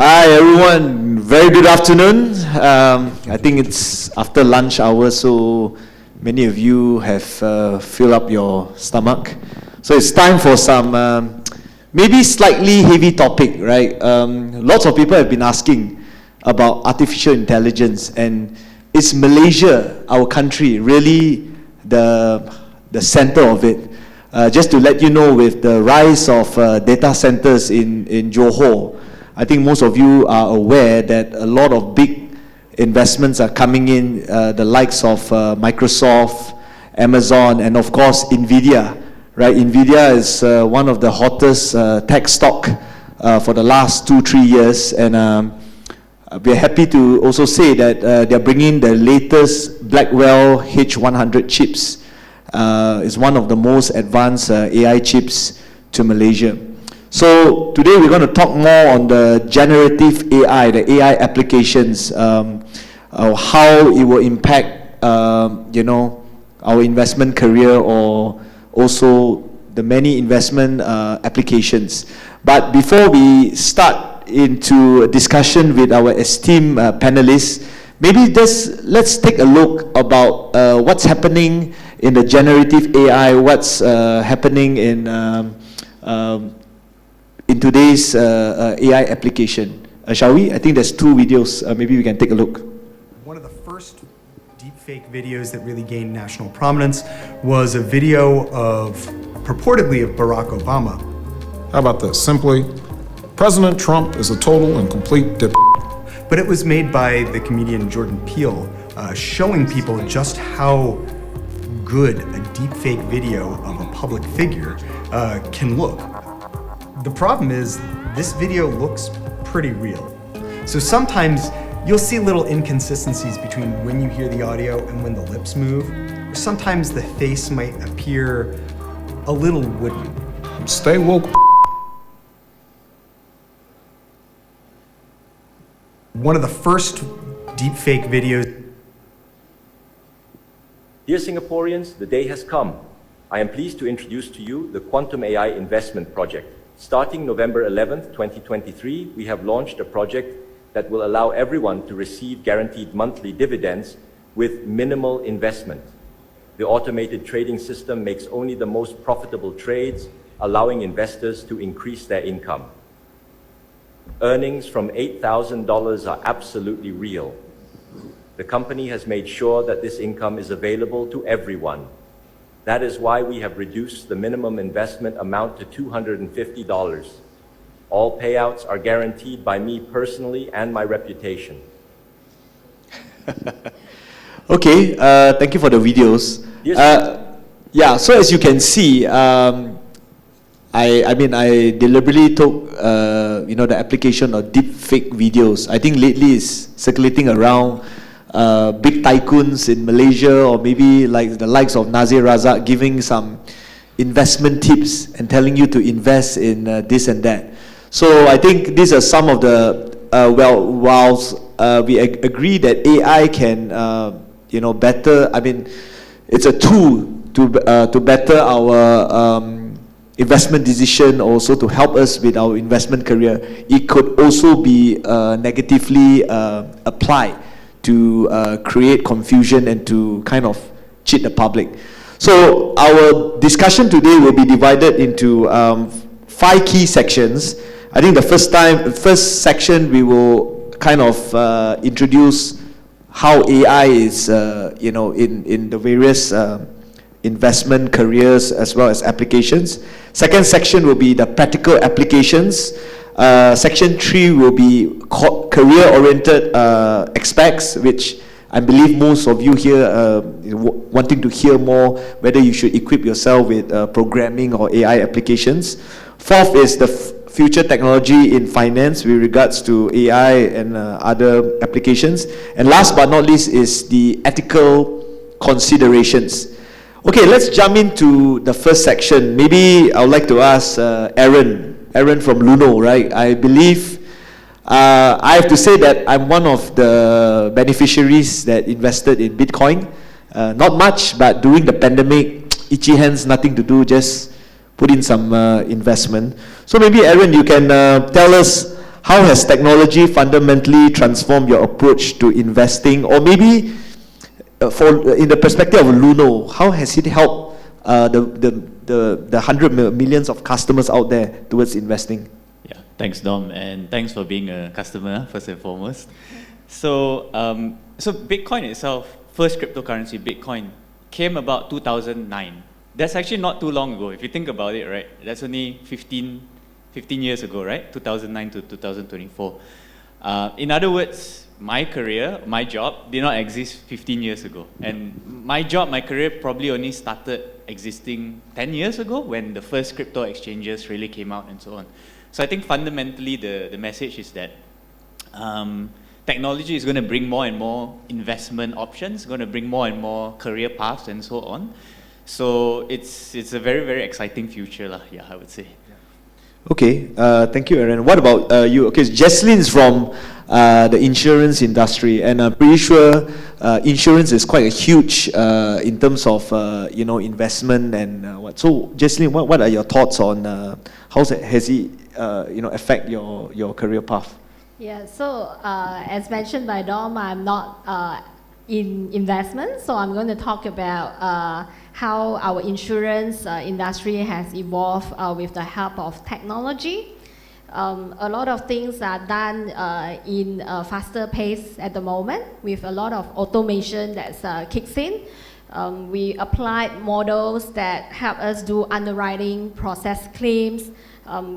Hi everyone, very good afternoon. I think it's after lunch hour, so many of you have filled up your stomach. So it's time for some maybe slightly heavy topic, right? Lots of people have been asking about artificial intelligence, and is Malaysia, our country, really the center of it? Just to let you know, with the rise of data centers in Johor, I think most of you are aware that a lot of big investments are coming in, the likes of Microsoft, Amazon, and of course NVIDIA, right? NVIDIA is one of the hottest tech stock for the last 2-3 years, and we're happy to also say that they're bringing the latest Blackwell H100 chips. It's one of the most advanced AI chips to Malaysia. So today we're going to talk more on the generative AI, the AI applications, how it will impact, our investment career, or also the many investment applications. But before we start into a discussion with our esteemed panelists, maybe let's take a look about what's happening in the generative AI, what's happening in today's AI application. Shall we? I think there's 2 videos. Maybe we can take a look. One of the first deepfake videos that really gained national prominence was a video purportedly of Barack Obama. How about this? Simply, President Trump is a total and complete dip. But it was made by the comedian Jordan Peele, showing people just how good a deepfake video of a public figure can look. The problem is, this video looks pretty real. So sometimes you'll see little inconsistencies between when you hear the audio and when the lips move. Sometimes the face might appear a little wooden. Stay woke. One of the first deepfake videos. Dear Singaporeans, the day has come. I am pleased to introduce to you the Quantum AI Investment Project. Starting November 11th, 2023, we have launched a project that will allow everyone to receive guaranteed monthly dividends with minimal investment. The automated trading system makes only the most profitable trades, allowing investors to increase their income. Earnings from $8,000 are absolutely real. The company has made sure that this income is available to everyone. That is why we have reduced the minimum investment amount to $250. All payouts are guaranteed by me personally and my reputation. Okay, thank you for the videos. Yeah, so as you can see, I deliberately took the application of deepfake videos. I think lately it's circulating around big tycoons in Malaysia, or maybe like the likes of Nazir Razak, giving some investment tips and telling you to invest in this and that. So I think these are some of the whilst we agree that AI can better. It's a tool to better our investment decision, also to help us with our investment career. It could also be negatively applied to create confusion and to kind of cheat the public. So our discussion today will be divided into 5 key sections. I think the first section we will kind of introduce how AI is in the various investment careers as well as applications. Second section will be the practical applications. Section 3 will be career-oriented aspects, which I believe most of you here wanting to hear more, whether you should equip yourself with programming or AI applications. Fourth is the future technology in finance with regards to AI and other applications. And last but not least is the ethical considerations. Okay, let's jump into the first section. Maybe I would like to ask Aaron from Luno, right? I believe I have to say that I'm one of the beneficiaries that invested in Bitcoin. Not much, but during the pandemic, itchy hands, nothing to do, just put in some investment. So maybe Aaron, you can tell us how has technology fundamentally transformed your approach to investing, or maybe in the perspective of Luno, how has it helped the millions of customers out there towards investing? Yeah, thanks Dom, and thanks for being a customer first and foremost. So, so Bitcoin itself, first cryptocurrency, Bitcoin, came about 2009. That's actually not too long ago. If you think about it, right? That's only 15 years ago, right? 2009 to 2024. In other words, my career, my job, did not exist 15 years ago. And my job, my career probably only started existing 10 years ago when the first crypto exchanges really came out and so on. So I think fundamentally the message is that technology is going to bring more and more investment options, going to bring more and more career paths and so on. So it's a very, very exciting future, yeah, I would say. Okay, thank you, Aaron. What about you? Okay, Jesslyn is from the insurance industry, and I'm pretty sure insurance is quite a huge in terms of investment and what. So, Jesslyn, what are your thoughts on how has it affect your career path? Yeah, so as mentioned by Dom, I'm not in investment, so I'm going to talk about how our insurance industry has evolved with the help of technology. A lot of things are done in a faster pace at the moment with a lot of automation that kicks in. We applied models that help us do underwriting, process claims.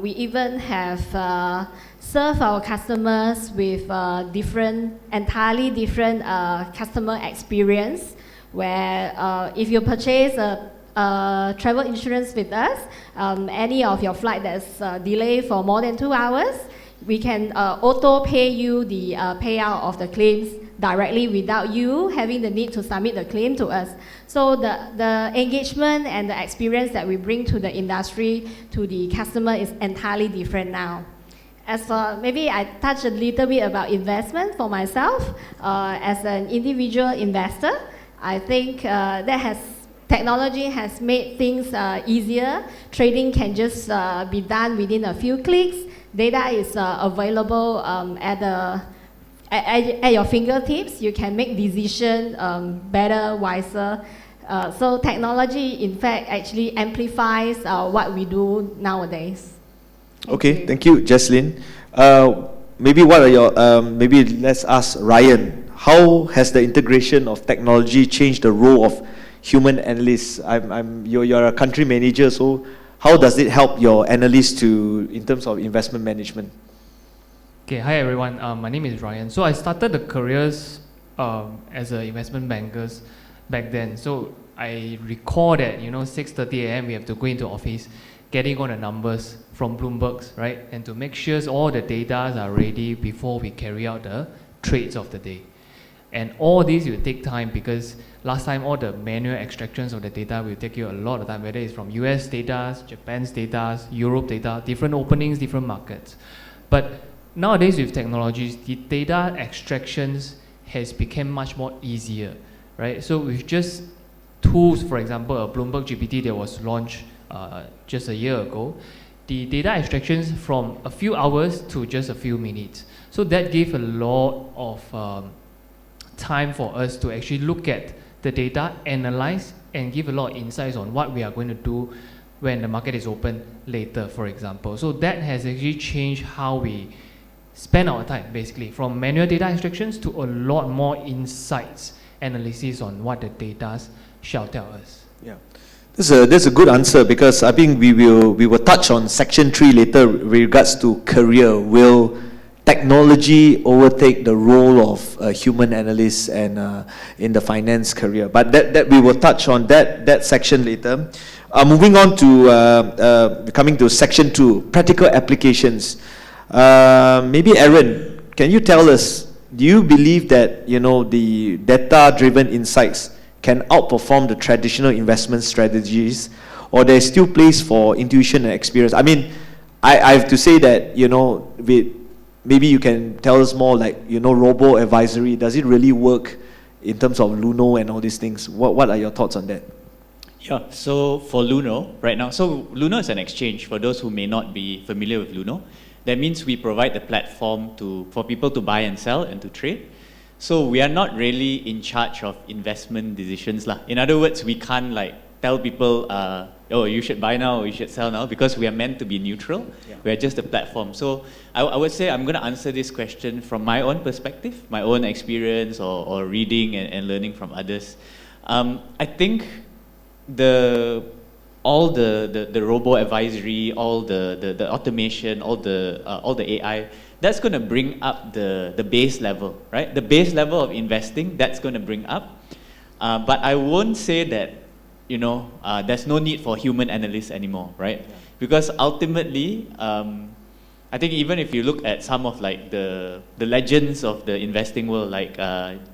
We even have served our customers with entirely different customer experience, where if you purchase a travel insurance with us, any of your flight that's delayed for more than 2 hours, we can auto pay you the payout of the claims directly without you having the need to submit the claim to us. So the engagement and the experience that we bring to the industry, to the customer, is entirely different now. As for, maybe I touch a little bit about investment for myself. As an individual investor, I think technology has made things easier. Trading can just be done within a few clicks. Data is available at your fingertips. You can make decisions better, wiser. So technology, in fact, actually amplifies what we do nowadays. Okay, thank you, Jesslyn. Maybe what are your, maybe let's ask Ryan, how has the integration of technology changed the role of human analysts? You're a country manager, so how does it help your analysts in terms of investment management? Okay, hi everyone. My name is Ryan. So I started the careers as an investment bankers back then. So I recall that 6:30 a.m. we have to go into office, getting all the numbers from Bloomberg's, right? And to make sure all the data are ready before we carry out the trades of the day. And all these will take time because last time all the manual extractions of the data will take you a lot of time, whether it's from US data, Japan's data, Europe data, different openings, different markets. But nowadays with technologies, the data extractions has become much more easier, right? So with just tools, for example, a Bloomberg GPT that was launched just a year ago, the data extractions from a few hours to just a few minutes. So that gave a lot of time for us to actually look at the data, analyze, and give a lot of insights on what we are going to do when the market is open later, for example. So that has actually changed how we spend our time, basically, from manual data extractions to a lot more insights, analysis on what the data shall tell us. Yeah. That's a good answer, because I think we will touch on section 3 later with regards to career. Will technology overtake the role of a human analyst and in the finance career? But that we will touch on that section later. Moving on to coming to section 2, practical applications. Maybe Aaron, can you tell us, do you believe that the data-driven insights can outperform the traditional investment strategies, or there's still place for intuition and experience? I mean, I have to say that maybe you can tell us more, like robo-advisory. Does it really work in terms of Luno and all these things? What are your thoughts on that? Yeah, so for Luno right now, so Luno is an exchange. For those who may not be familiar with Luno, That means we provide the platform for people to buy and sell and to trade. So we are not really in charge of investment decisions lah. In other words, we can't like tell people, oh, you should buy now or you should sell now, because we are meant to be neutral. Yeah. We are just a platform. So I would say I'm going to answer this question from my own perspective, my own experience or reading and learning from others. I think all the robo-advisory, all the automation, all the AI, that's going to bring up the base level, right? The base level of investing, that's going to bring up. But I won't say that, there's no need for human analysts anymore, right? Yeah. Because ultimately, I think even if you look at some of like the legends of the investing world, like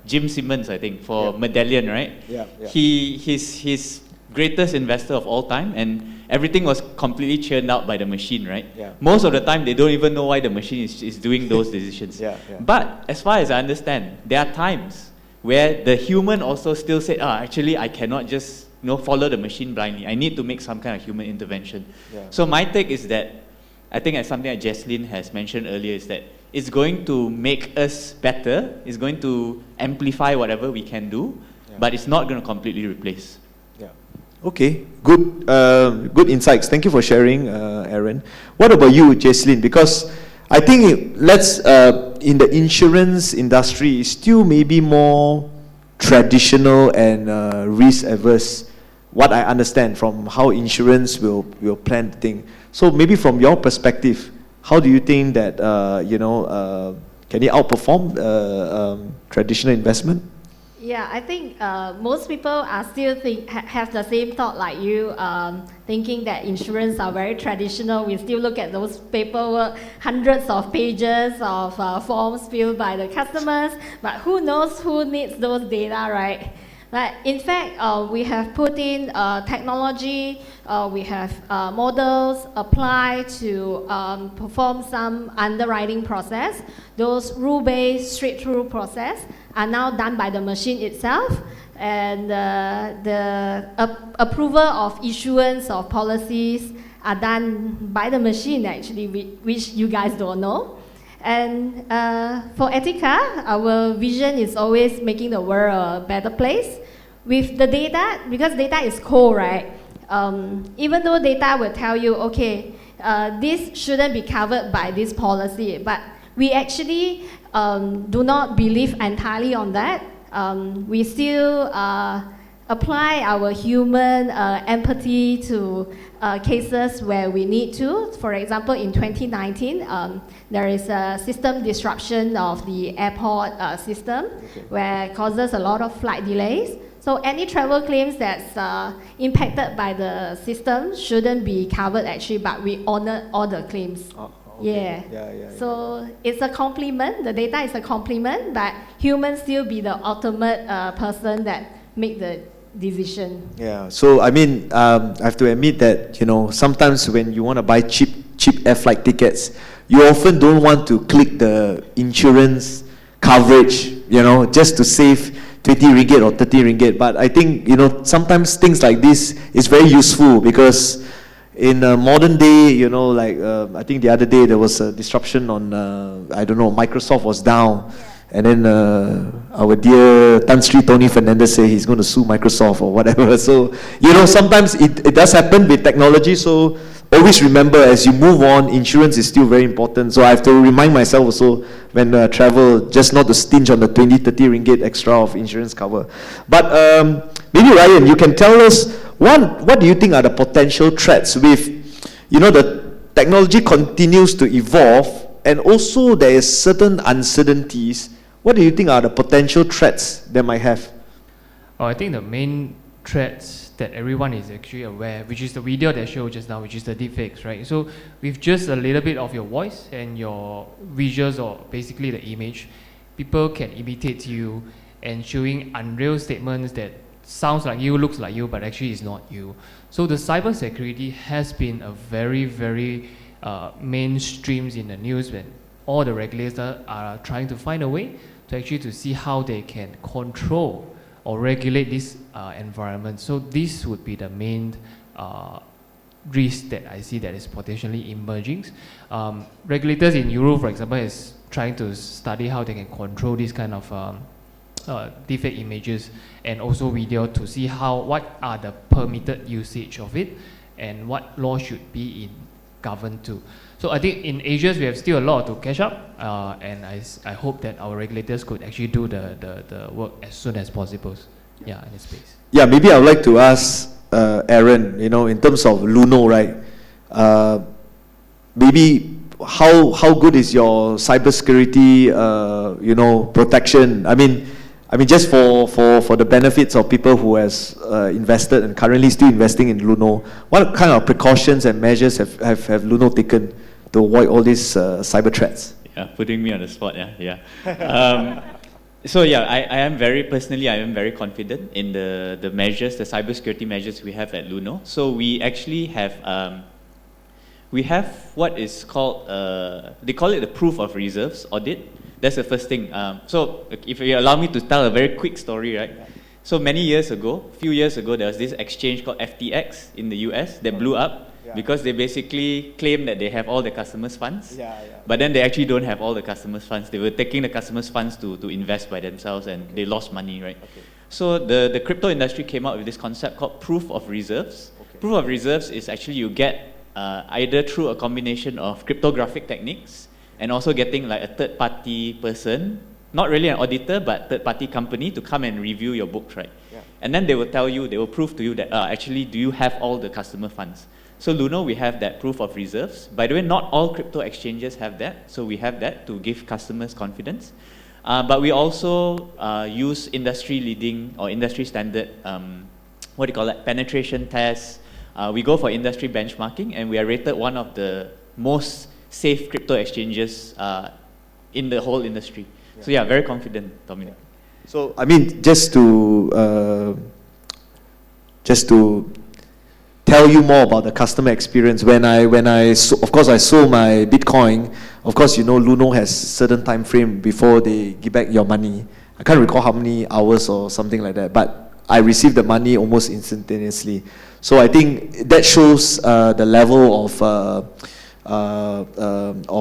Jim Simmons, I think, for Medallion, right? Yeah. He's greatest investor of all time, and everything was completely churned out by the machine, right? Yeah. Most of the time, they don't even know why the machine is doing those decisions. But as far as I understand, there are times where the human also still said, actually, I cannot just follow the machine blindly. I need to make some kind of human intervention. Yeah. So my take is that, I think as something that Jesslyn has mentioned earlier, is that it's going to make us better, it's going to amplify whatever we can do, but it's not going to completely replace. Okay, good insights. Thank you for sharing, Aaron. What about you, Jesslyn? Because I think in the insurance industry, it's still maybe more traditional and risk averse. What I understand from how insurance will plan the thing. So maybe from your perspective, how do you think that can it outperform traditional investment? Yeah, I think most people are still have the same thought like you, thinking that insurance are very traditional. We still look at those paperwork, hundreds of pages of forms filled by the customers, but who knows who needs those data, right? But in fact, we have put in technology, we have models applied to perform some underwriting process. Those rule-based straight-through process are now done by the machine itself, and the approval of issuance of policies are done by the machine actually, which you guys don't know. And for Etika, our vision is always making the world a better place. With the data, because data is cold, right? Even though data will tell you, okay, this shouldn't be covered by this policy, but we actually do not believe entirely on that. We still apply our human empathy to cases where we need to. For example, in 2019, there is a system disruption of the airport system, where it causes a lot of flight delays. So any travel claims that's impacted by the system shouldn't be covered actually, but we honor all the claims. Okay. Yeah. So it's a complement. The data is a complement, but humans still be the ultimate person that make the decision. Yeah. So I mean, I have to admit that sometimes when you want to buy cheap air flight tickets, you often don't want to click the insurance coverage, just to save 20 ringgit or 30 ringgit. But I think sometimes things like this is very useful, because in a modern day, I think the other day there was a disruption on, Microsoft was down. And then our dear Tan Sri Tony Fernandez said he's going to sue Microsoft or whatever. So, sometimes it does happen with technology. So always remember, as you move on, insurance is still very important. So I have to remind myself also when I travel, just not to stinge on the 20, 30 ringgit extra of insurance cover. But maybe Ryan, you can tell us, what do you think are the potential threats with, the technology continues to evolve, and also there is certain uncertainties. What do you think are the potential threats that might have? I think the main threats that everyone is actually aware, which is the video that I showed just now, which is the deepfakes, right? So with just a little bit of your voice and your visuals, or basically the image, people can imitate you and showing unreal statements that sounds like you, looks like you, but actually is not you. So the cybersecurity has been a very, very mainstreams in the news, when all the regulators are trying to find a way to see how they can control or regulate this environment. So this would be the main risk that I see that is potentially emerging. Regulators in Europe, for example, is trying to study how they can control this kind of deepfake images and also video to see what are the permitted usage of it and what law should be governed to. So I think in Asia we have still a lot to catch up, and I hope that our regulators could actually do the work as soon as possible. Yeah, in this space. Yeah, maybe I would like to ask Aaron, in terms of Luno, right? Maybe how good is your cybersecurity, protection? I mean, just for the benefits of people who has invested and currently still investing in Luno, what kind of precautions and measures have Luno taken to avoid all these cyber threats? Yeah, putting me on the spot. Yeah. So yeah, I am very confident in the measures, the cybersecurity measures we have at Luno. So we actually have what is called they call it the proof of reserves audit. That's the first thing. So if you allow me to tell a very quick story, right? So few years ago, there was this exchange called FTX in the US that blew up because they basically claim that they have all the customers' funds, but then they actually don't have all the customers' funds. They were taking the customers' funds to invest by themselves, and they lost money, right? So the crypto industry came up with this concept called proof of reserves. Proof of reserves is actually you get either through a combination of cryptographic techniques and also getting like a third-party person, not really an auditor, but third-party company to come and review your books, right? And then they will prove to you that actually do you have all the customer funds. So Luno, we have that proof of reserves. By the way, not all crypto exchanges have that, so we have that to give customers confidence. But we also use industry-leading or industry-standard, penetration tests. We go for industry benchmarking, and we are rated one of the most safe crypto exchanges in the whole industry. So yeah, very confident, Dominic. So I mean, just to tell you more about the customer experience, when I of course I sold my Bitcoin. Of course, Luno has certain time frame before they give back your money. I can't recall how many hours or something like that, but I received the money almost instantaneously. So I think that shows the level of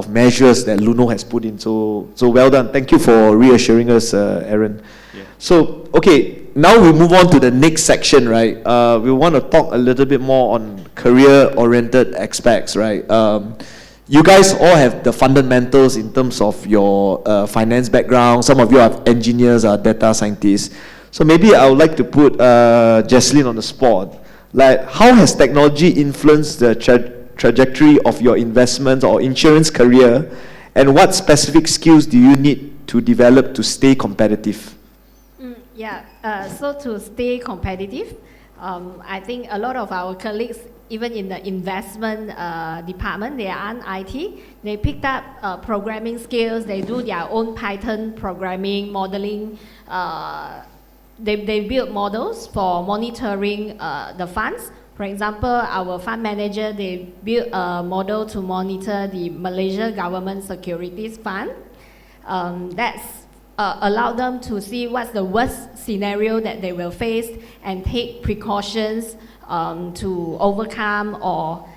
measures that Luno has put in. So well done. Thank you for reassuring us, Aaron. Yeah. So okay, now we move on to the next section, right? We want to talk a little bit more on career-oriented aspects, right? You guys all have the fundamentals in terms of your finance background. Some of you are engineers, are data scientists. So maybe I would like to put Jesslyn on the spot. Like, how has technology influenced the trajectory of your investments or insurance career, and what specific skills do you need to develop to stay competitive? So to stay competitive, I think a lot of our colleagues, even in the investment department, they are on IT. They picked up programming skills. They do their own Python programming, modeling. They build models for monitoring the funds. For example, our fund manager, they built a model to monitor the Malaysia government securities fund. That's allowed them to see what's the worst scenario that they will face and take precautions to overcome or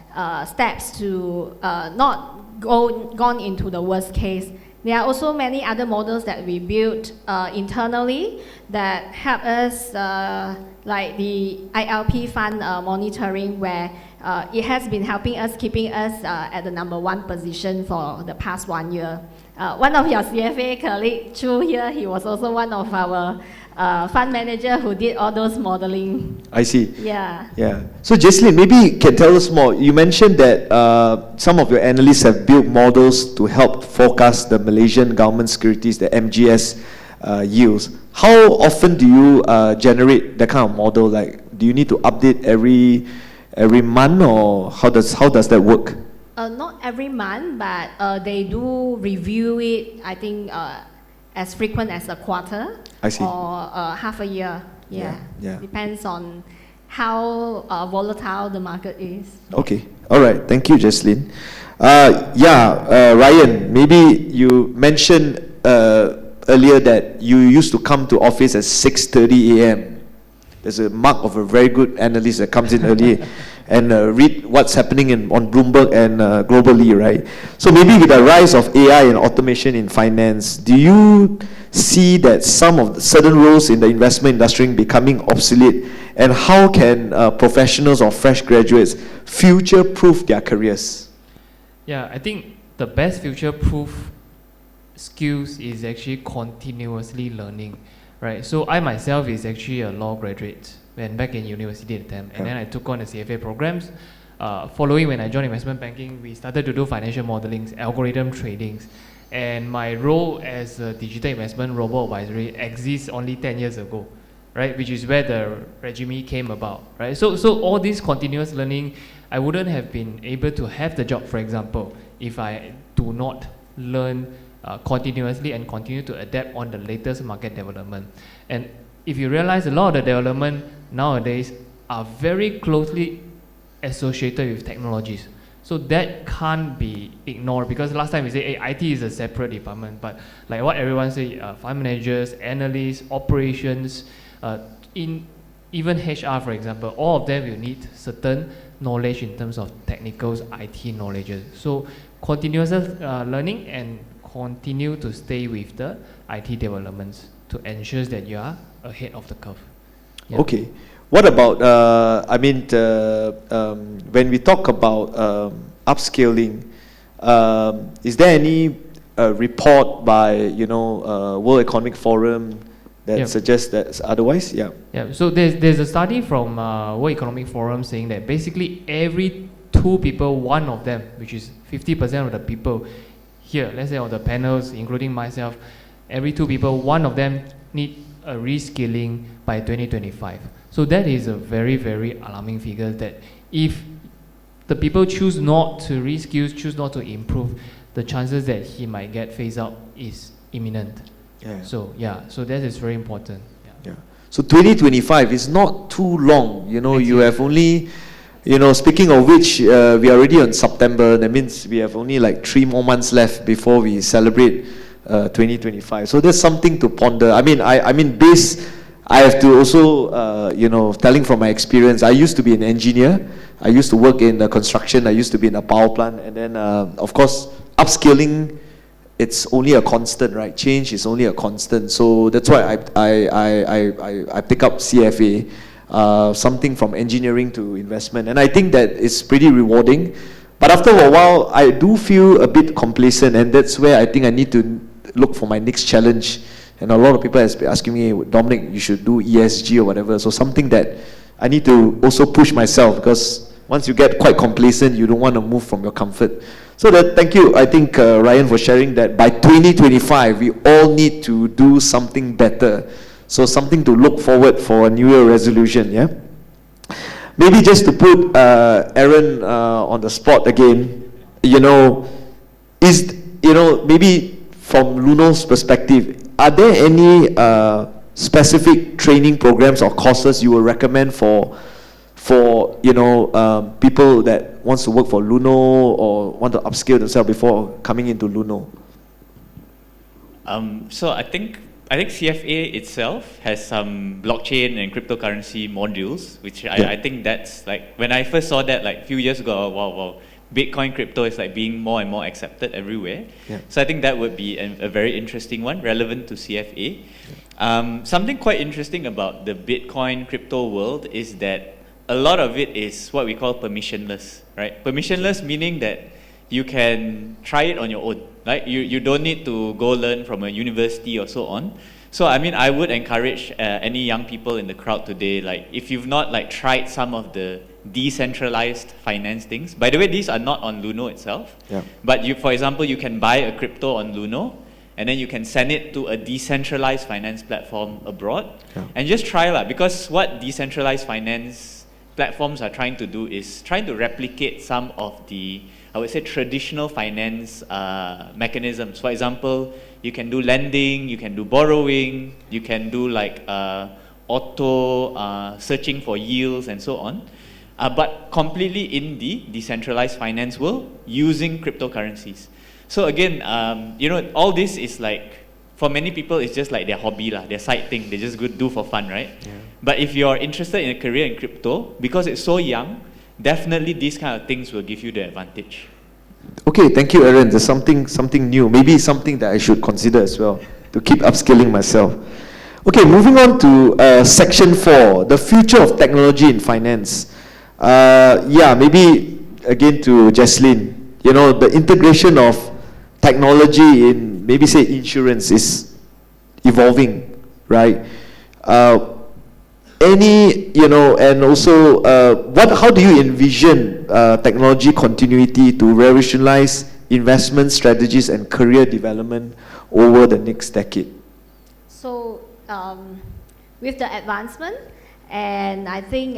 steps to not gone into the worst case. There are also many other models that we built internally that help us, like the ILP fund monitoring, where it has been helping us, keeping us at the #1 position for the past 1 year. One of your CFA colleague, Chu here, he was also one of our fund manager who did all those modeling. I see. Yeah. So Jesslyn, maybe you can tell us more. You mentioned that some of your analysts have built models to help forecast the Malaysian government securities, the MGS yields. How often do you generate that kind of model? Like, do you need to update every month, or how does that work? Not every month, but they do review it, I think, as frequent as a quarter. I see. Or half a year. Yeah. Depends on how volatile the market is. Okay. All right. Thank you, Jesslyn. Ryan, maybe you mentioned earlier that you used to come to office at 6:30 a.m. There's a mark of a very good analyst that comes in early. and read what's happening on Bloomberg and globally, right? So maybe with the rise of AI and automation in finance, do you see that some of the certain roles in the investment industry becoming obsolete, and how can professionals or fresh graduates future-proof their careers? Yeah, I think the best future-proof skills is actually continuously learning, right? So I myself is actually a law graduate when back in university at the time, and then I took on the CFA programs. Following when I joined investment banking, we started to do financial modelings, algorithm tradings, and my role as a digital investment robo-advisory exists only 10 years ago, right? Which is where the regime came about, right? So all this continuous learning, I wouldn't have been able to have the job, for example, if I do not learn continuously and continue to adapt on the latest market development. And if you realize, a lot of the development nowadays are very closely associated with technologies. So that can't be ignored, because last time we say, hey, IT is a separate department, but like what everyone say, fund managers, analysts, operations, in even HR, for example, all of them will need certain knowledge in terms of technical IT knowledge. So continuous learning and continue to stay with the IT developments to ensure that you are ahead of the curve. Yeah. Okay. What about, when we talk about upscaling, is there any report by, World Economic Forum that suggests that otherwise? Yeah. Yeah. So there's a study from World Economic Forum saying that basically every 2 people, one of them, which is 50% of the people here, let's say on the panels, including myself, every 2 people, one of them need a reskilling by 2025. So that is a very, very alarming figure, that if the people choose not to reskill, choose not to improve, the chances that he might get phased out is imminent. Yeah. So that is very important. Yeah. So 2025 is not too long. You have only, speaking of which, we are already on September. That means we have only like 3 more months left before we celebrate 2025. So there's something to ponder. I have to also, telling from my experience, I used to be an engineer. I used to work in the construction. I used to be in a power plant. And then, of course, upskilling, it's only a constant, right? Change is only a constant. So that's why I pick up CFA, something from engineering to investment. And I think that it's pretty rewarding. But after a while, I do feel a bit complacent. And that's where I think I need to look for my next challenge. And a lot of people have been asking me, Dominic, you should do ESG or whatever. So something that I need to also push myself, because once you get quite complacent, you don't want to move from your comfort. So thank you, I think, Ryan, for sharing that by 2025, we all need to do something better. So something to look forward for a New Year resolution, yeah? Maybe just to put Aaron on the spot again, maybe from Luno's perspective, are there any specific training programs or courses you would recommend for people that wants to work for Luno or want to upskill themselves before coming into Luno? So I think CFA itself has some blockchain and cryptocurrency modules, which I think that's like, when I first saw that like a few years ago, wow, Bitcoin crypto is like being more and more accepted everywhere. Yeah. So I think that would be a very interesting one, relevant to CFA. Yeah. Something quite interesting about the Bitcoin crypto world is that a lot of it is what we call permissionless, right? Permissionless meaning that you can try it on your own, right? You don't need to go learn from a university or so on. So I would encourage any young people in the crowd today, like if you've not like tried some of the decentralized finance things. By the way, these are not on Luno itself. Yeah. But for example, you can buy a crypto on Luno, and then you can send it to a decentralized finance platform abroad, and just try, because what decentralized finance platforms are trying to do is trying to replicate some of the, I would say, traditional finance mechanisms. For example, you can do lending, you can do borrowing, you can do like auto searching for yields and so on, but completely in the decentralized finance world using cryptocurrencies. So again, all this is like, for many people, it's just like their hobby, their side thing. They just go do for fun, right? Yeah. But if you're interested in a career in crypto, because it's so young, definitely these kind of things will give you the advantage. Okay, thank you, Aaron. There's something new. Maybe something that I should consider as well to keep upskilling myself. Okay, moving on to section 4, the future of technology in finance. Maybe again to Jaslyn. You know, the integration of technology in maybe say insurance is evolving, right? And also, how do you envision technology continuity to revolutionize investment strategies and career development over the next decade? So, with the advancement, and I think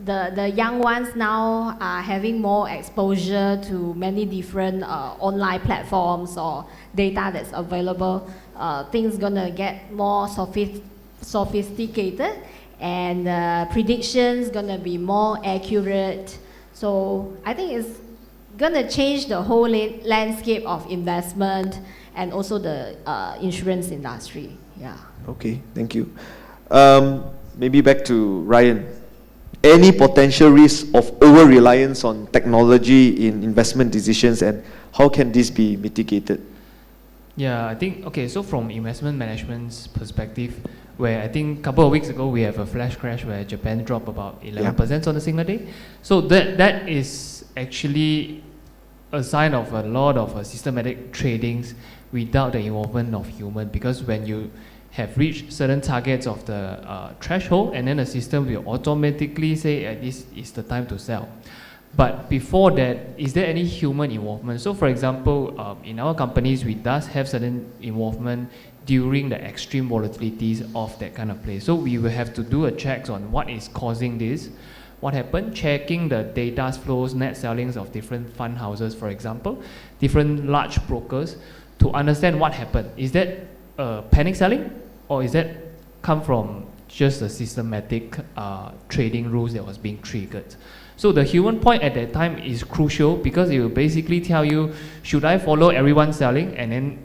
the young ones now are having more exposure to many different online platforms or data that's available. Things gonna get more sophisticated, and predictions gonna be more accurate. So I think it's gonna change the whole landscape of investment and also the insurance industry. Yeah. Okay, thank you. Maybe back to Ryan. Any potential risk of over-reliance on technology in investment decisions, and how can this be mitigated? Yeah, I think, okay, so from investment management's perspective, where I think a couple of weeks ago we have a flash crash where Japan dropped about 11% on a single day. So that is actually a sign of a lot of systematic tradings without the involvement of human, because when you have reached certain targets of the threshold, and then the system will automatically say this is the time to sell. But before that, is there any human involvement? So for example, in our companies, we does have certain involvement during the extreme volatilities of that kind of place. So we will have to do a checks on what is causing this, what happened, checking the data flows, net sellings of different fund houses, for example, different large brokers, to understand what happened. Is that panic selling, or is that come from just the systematic trading rules that was being triggered? So the human point at that time is crucial, because it will basically tell you, should I follow everyone selling, and then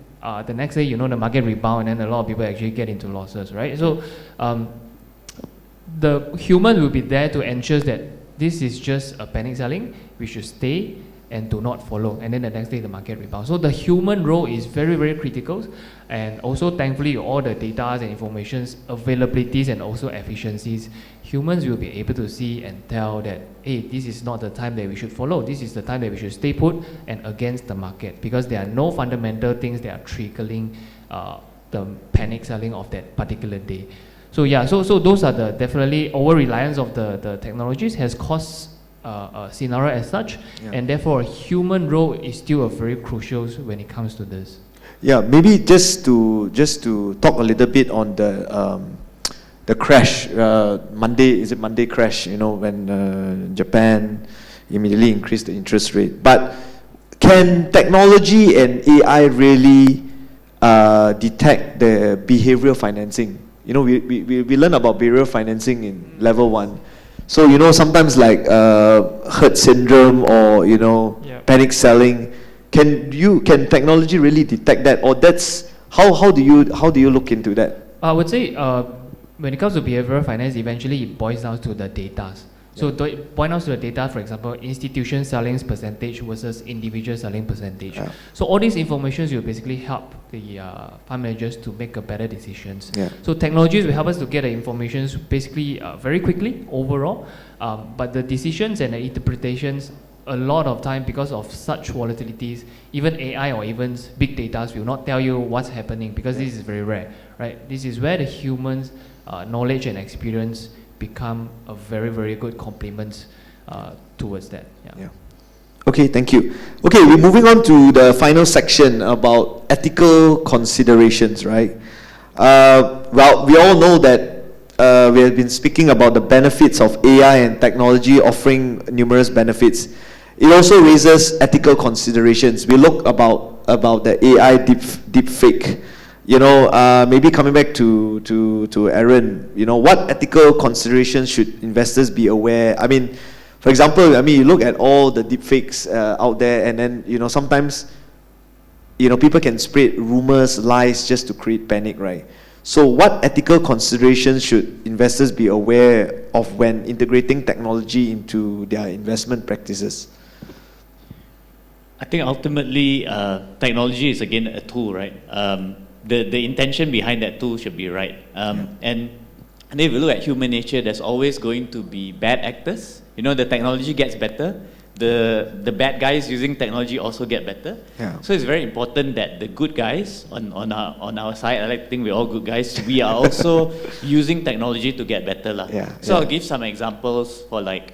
the next day, the market rebound, and then a lot of people actually get into losses, right? So the human will be there to ensure that this is just a panic selling, we should stay and do not follow, and then the next day the market rebounds. So the human role is very, very critical, and also thankfully all the data and informations, availabilities and also efficiencies, humans will be able to see and tell that, hey, this is not the time that we should follow, this is the time that we should stay put and against the market, because there are no fundamental things that are triggering the panic selling of that particular day. So yeah, so those are the definitely over-reliance of the technologies has caused a scenario as such, and therefore a human role is still a very crucial when it comes to this. Yeah, maybe just to talk a little bit on the crash, Monday crash, when Japan immediately increased the interest rate. But can technology and AI really detect the behavioral financing? We learn about behavioral financing in level 1. So, sometimes like herd syndrome or, panic selling, can technology really detect that? Or that's, how do you look into that? I would say when it comes to behavioral finance, eventually it boils down to the data. So it boils down to the data, for example, institution selling percentage versus individual selling percentage. So all these informations will basically help the fund managers to make a better decisions. So technologies will help us to get the information basically very quickly overall, but the decisions and the interpretations, a lot of time, because of such volatilities, even AI or even big data will not tell you what's happening, because this is very rare, right? This is where the humans' knowledge and experience become a very, very good complement towards that. Okay, thank you. Okay, we're moving on to the final section about ethical considerations, right? Well, we all know that we have been speaking about the benefits of AI and technology offering numerous benefits. It also raises ethical considerations. We look about the AI deep fake. Maybe coming back to Aaron, what ethical considerations should investors be aware? I mean, for example, you look at all the deepfakes out there, and then, sometimes, people can spread rumors, lies just to create panic, right? So what ethical considerations should investors be aware of when integrating technology into their investment practices? I think ultimately, technology is again a tool, right? The intention behind that tool should be right. And if you look at human nature, there's always going to be bad actors. You know, the technology gets better. The bad guys using technology also get better. Yeah. So it's very important that the good guys on our side, I like to think we're all good guys, we are also using technology to get better. So I'll give some examples for like,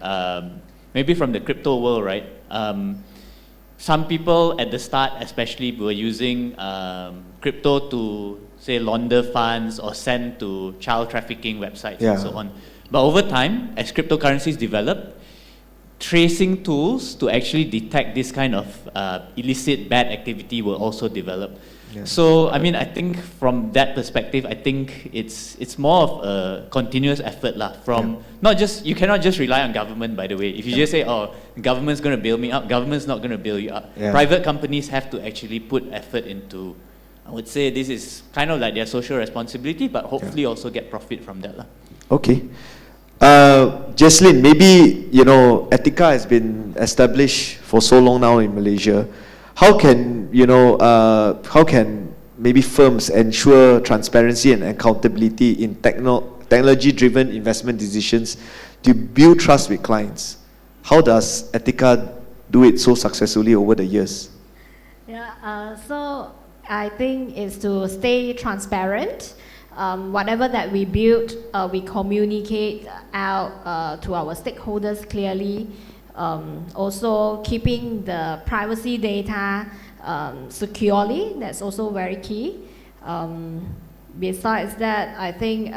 maybe from the crypto world, right? Some people at the start especially were using crypto to say launder funds or send to child trafficking websites and so on. But over time, as cryptocurrencies develop, tracing tools to actually detect this kind of illicit bad activity will also develop. So, I mean, I think from that perspective, I think it's more of a continuous effort from not just, you cannot just rely on government, by the way. If you just say, oh, government's going to bail me up, government's not going to bail you up. Private companies have to actually put effort into, I would say this is kind of like their social responsibility, but hopefully also get profit from that. Okay. Jaslyn, maybe, you know, Etika has been established for so long now in Malaysia. How can, you know, how can maybe firms ensure transparency and accountability in technology-driven investment decisions to build trust with clients? How does Etika do it so successfully over the years? So I think it's to stay transparent. Whatever that we build, we communicate out to our stakeholders clearly. Also keeping the privacy data securely, that's also very key. Besides that, I think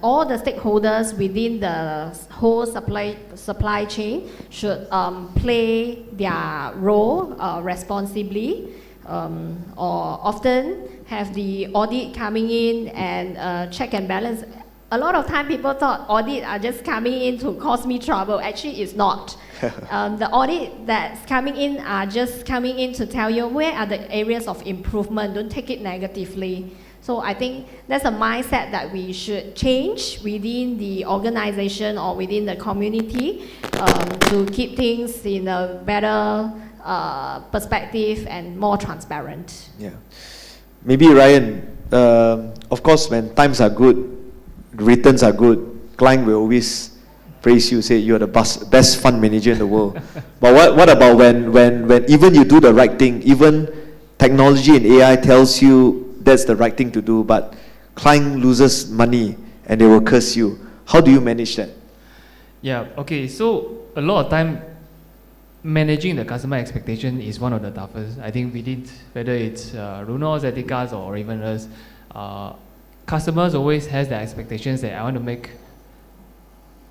all the stakeholders within the whole supply chain should play their role responsibly, or often have the audit coming in and check and balance. A lot of time people thought audit are just coming in to cause me trouble. Actually, it's not. The audit that's coming in are just coming in to tell you where are the areas of improvement. Don't take it negatively. So I think that's a mindset that we should change within the organization or within the community to keep things in a better perspective and more transparent. Maybe Ryan, of course, when times are good, returns are good, client will always praise you, say you're the best fund manager in the world. But what about when even you do the right thing, even technology and AI tells you that's the right thing to do, but client loses money and they will curse you. How do you manage that? Okay, so a lot of time managing the customer expectation is one of the toughest. I think whether it's Runos, Etikas, or even us, customers always has the expectations that I want to make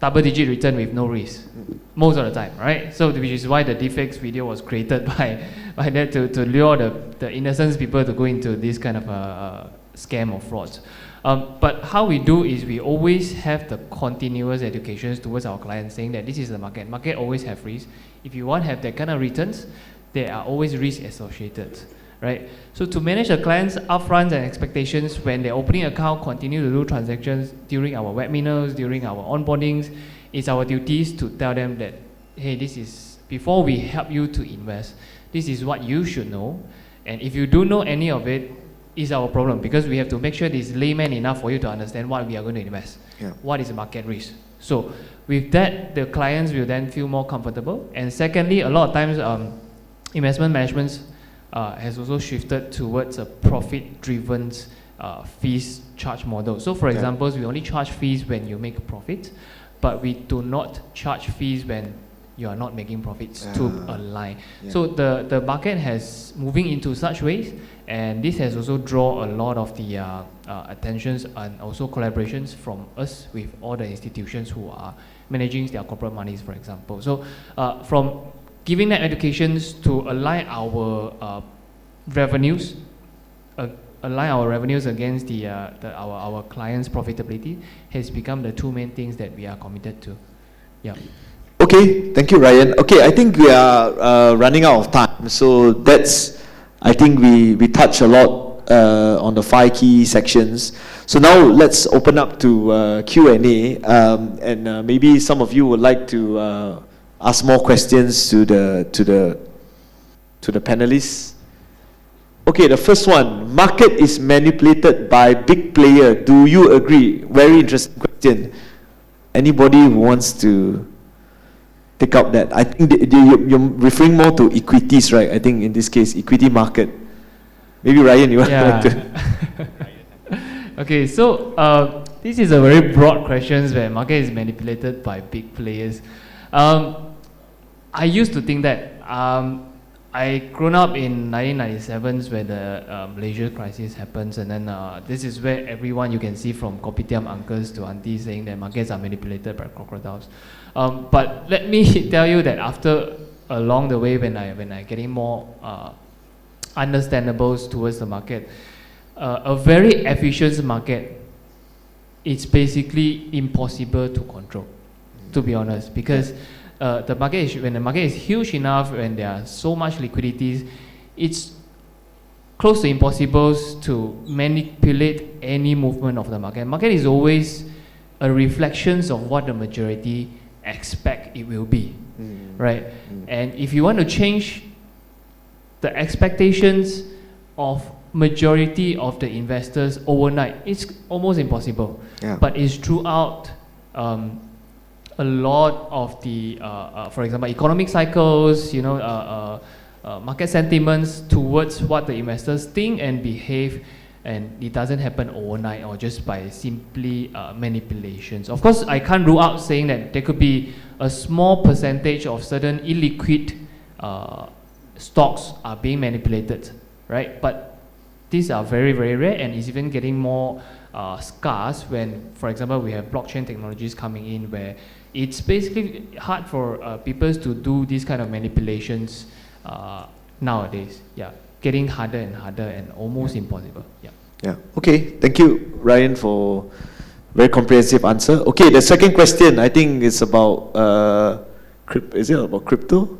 double-digit return with no risk, most of the time, right? So which is why the deepfakes video was created by that to lure the innocent people to go into this kind of scam or frauds. But how we do is we always have the continuous educations towards our clients, saying that this is the market. Market always have risk. If you want to have that kind of returns, there are always risks associated, right? So to manage the clients' upfronts and expectations when they're opening account, continue to do transactions during our webinars, during our onboardings, it's our duties to tell them that, hey, this is, before we help you to invest, this is what you should know. And if you don't know any of it, it's our problem, because we have to make sure this layman enough for you to understand what we are going to invest. What is the market risk? So with that, the clients will then feel more comfortable. And secondly, a lot of times investment management has also shifted towards a profit-driven fees charge model. So for example, we only charge fees when you make profit, but we do not charge fees when you are not making profits to align. So the market has moving into such ways, and this has also drawn a lot of the attentions and also collaborations from us with all the institutions who are managing their corporate monies, for example. So from giving that educations to align our revenues, against our clients' profitability has become the two main things that we are committed to. Okay, thank you, Ryan. Okay, I think we are running out of time. So that's, I think we touch a lot on the 5 key sections. So now let's open up to Q&A, and maybe some of you would like to ask more questions to the panelists. Okay, the first one, market is manipulated by big player. Do you agree? Very interesting question. Anybody who wants to take up that? I think you're referring more to equities, right? I think in this case, equity market. Maybe Ryan, you want to? Okay, so this is a very broad question where market is manipulated by big players. I used to think that. I grown up in 1997 when the Malaysia crisis happens, and then this is where everyone you can see from kopitiam uncles to aunties saying that markets are manipulated by crocodiles. But let me tell you that after along the way, when I getting more understandables towards the market, a very efficient market, it's basically impossible to control, to be honest, because the market is, when the market is huge enough, when there are so much liquidities, it's close to impossible to manipulate any movement of the market. Market is always a reflection of what the majority expect it will be, right? And if you want to change the expectations of majority of the investors overnight, it's almost impossible. But it's throughout a lot of the, for example, economic cycles, market sentiments towards what the investors think and behave, and it doesn't happen overnight or just by simply manipulations. Of course, I can't rule out saying that there could be a small percentage of certain illiquid stocks are being manipulated, right? But these are very, very rare, and it's even getting more scarce when, for example, we have blockchain technologies coming in where it's basically hard for people to do these kind of manipulations nowadays. Yeah, getting harder and harder and almost impossible. Yeah. Okay, thank you, Ryan, for very comprehensive answer. Okay, the second question, I think is about is it about crypto?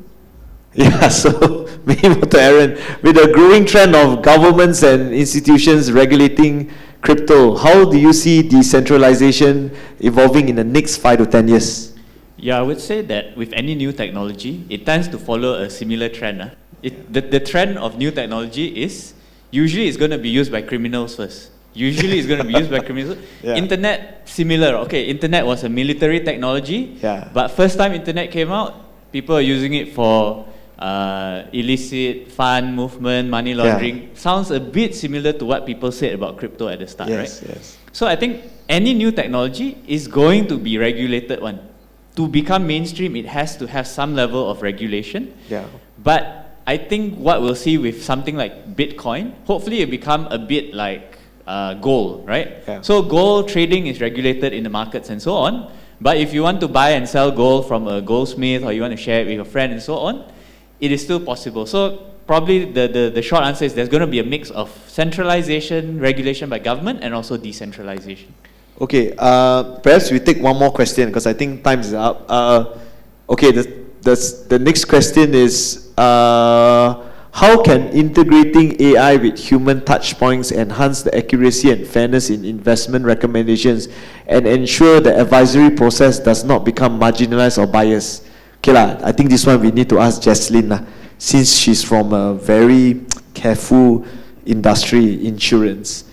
Yeah, so maybe to Aaron, with the growing trend of governments and institutions regulating crypto, how do you see decentralization evolving in the next 5 to 10 years? Yeah, I would say that with any new technology, it tends to follow a similar trend. The trend of new technology is usually it's going to be used by criminals first. Usually it's going to be used by criminals. Internet, similar. Okay, internet was a military technology, but first time internet came out, people are using it for illicit fund movement, money laundering. Sounds a bit similar to what people said about crypto at the start, right? Yes. So I think any new technology is going to be regulated one. To become mainstream, it has to have some level of regulation. But I think what we'll see with something like Bitcoin, hopefully it become a bit like gold, right? So gold trading is regulated in the markets and so on. But if you want to buy and sell gold from a goldsmith, or you want to share it with a friend and so on, it is still possible. So probably the short answer is there's going to be a mix of centralization, regulation by government, and also decentralization. Okay, perhaps we take one more question because I think time is up. Okay, the next question is, how can integrating AI with human touch points enhance the accuracy and fairness in investment recommendations and ensure the advisory process does not become marginalized or biased? Okay I think this one we need to ask Jesslyn since she's from a very careful industry, insurance.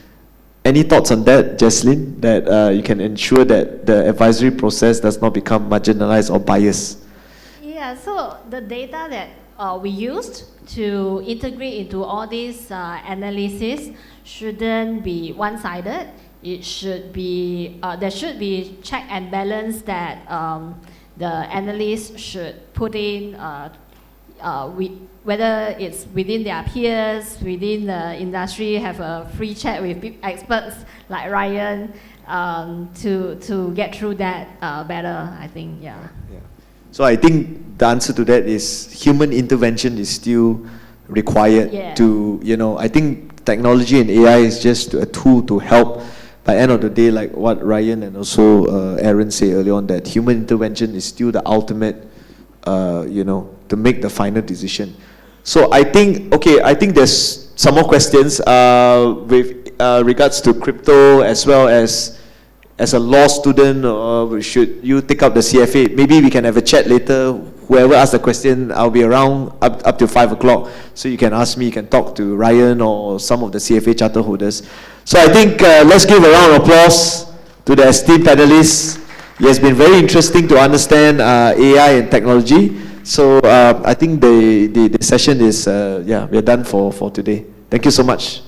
Any thoughts on that, Jesslyn, that you can ensure that the advisory process does not become marginalized or biased? Yeah, so the data that we used to integrate into all these analysis shouldn't be one-sided. It should be, there should be check and balance that the analysts should put in, whether it's within their peers, within the industry, have a free chat with experts like Ryan to get through that better, I think, So I think the answer to that is human intervention is still required to, I think technology and AI is just a tool to help. By the end of the day, like what Ryan and also Aaron said earlier on, that human intervention is still the ultimate, to make the final decision. So I think, I think there's some more questions with regards to crypto, as well as a law student, should you take up the CFA? Maybe we can have a chat later. Whoever asks the question, I'll be around up to 5 o'clock. So you can ask me, you can talk to Ryan or some of the CFA charter holders. So I think let's give a round of applause to the esteemed panelists. It has been very interesting to understand AI and technology. So I think the session is, we are done for today. Thank you so much.